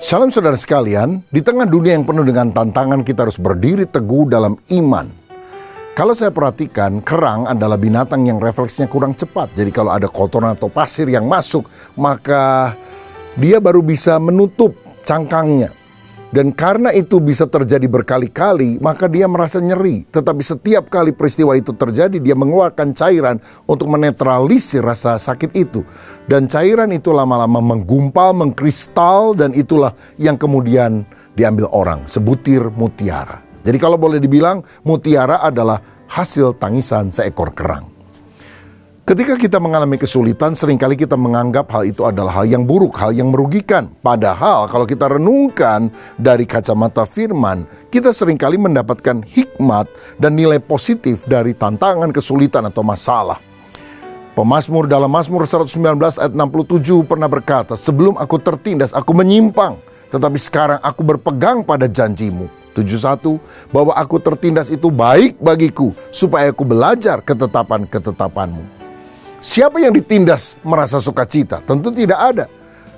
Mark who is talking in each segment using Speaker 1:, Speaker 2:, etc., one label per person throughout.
Speaker 1: Shalom saudara sekalian, di tengah dunia yang penuh dengan tantangan kita harus berdiri teguh dalam iman. Kalau saya perhatikan, kerang adalah binatang yang refleksnya kurang cepat. Jadi kalau ada kotoran atau pasir yang masuk, maka dia baru bisa menutup cangkangnya. Dan karena itu bisa terjadi berkali-kali, maka dia merasa nyeri. Tetapi setiap kali peristiwa itu terjadi, dia mengeluarkan cairan untuk menetralisir rasa sakit itu. Dan cairan itu lama-lama menggumpal, mengkristal, dan itulah yang kemudian diambil orang, sebutir mutiara. Jadi kalau boleh dibilang, mutiara adalah hasil tangisan seekor kerang. Ketika kita mengalami kesulitan, seringkali kita menganggap hal itu adalah hal yang buruk, hal yang merugikan. Padahal kalau kita renungkan dari kacamata firman, kita seringkali mendapatkan hikmat dan nilai positif dari tantangan, kesulitan, atau masalah. Pemazmur dalam Mazmur 119 ayat 67 pernah berkata, "Sebelum aku tertindas, aku menyimpang, tetapi sekarang aku berpegang pada janjimu." 71, bahwa aku tertindas itu baik bagiku, supaya aku belajar ketetapan-ketetapanmu. Siapa yang ditindas merasa sukacita? Tentu tidak ada.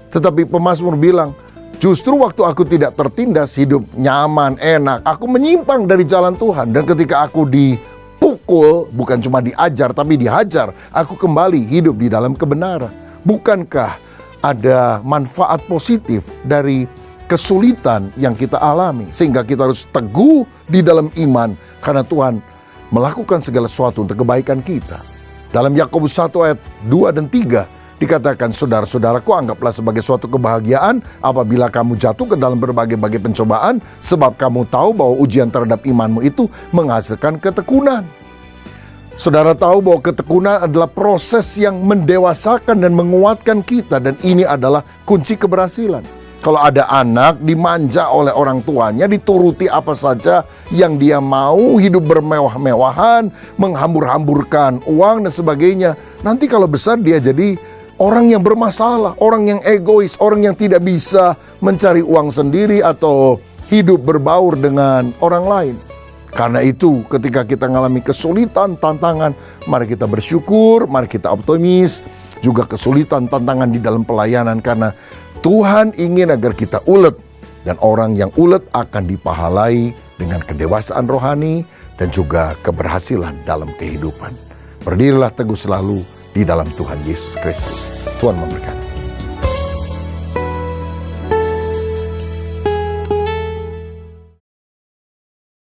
Speaker 1: Tetapi pemazmur bilang, justru waktu aku tidak tertindas, hidup nyaman, enak. Aku menyimpang dari jalan Tuhan. Dan ketika aku dipukul, bukan cuma diajar, tapi dihajar, aku kembali hidup di dalam kebenaran. Bukankah ada manfaat positif dari kesulitan yang kita alami? Sehingga kita harus teguh di dalam iman, karena Tuhan melakukan segala sesuatu untuk kebaikan kita. Dalam Yakobus 1 ayat 2 dan 3 dikatakan, "Saudara-saudaraku, anggaplah sebagai suatu kebahagiaan apabila kamu jatuh ke dalam berbagai-bagai pencobaan, sebab kamu tahu bahwa ujian terhadap imanmu itu menghasilkan ketekunan." Saudara tahu bahwa ketekunan adalah proses yang mendewasakan dan menguatkan kita, dan ini adalah kunci keberhasilan. Kalau ada anak dimanja oleh orang tuanya, dituruti apa saja yang dia mau, hidup bermewah-mewahan, menghambur-hamburkan uang dan sebagainya. Nanti kalau besar dia jadi orang yang bermasalah, orang yang egois, orang yang tidak bisa mencari uang sendiri atau hidup berbaur dengan orang lain. Karena itu ketika kita mengalami kesulitan, tantangan, mari kita bersyukur, mari kita optimis. Juga kesulitan, tantangan di dalam pelayanan, karena Tuhan ingin agar kita ulet, dan orang yang ulet akan dipahalai dengan kedewasaan rohani dan juga keberhasilan dalam kehidupan. Berdirilah teguh selalu di dalam Tuhan Yesus Kristus. Tuhan memberkati.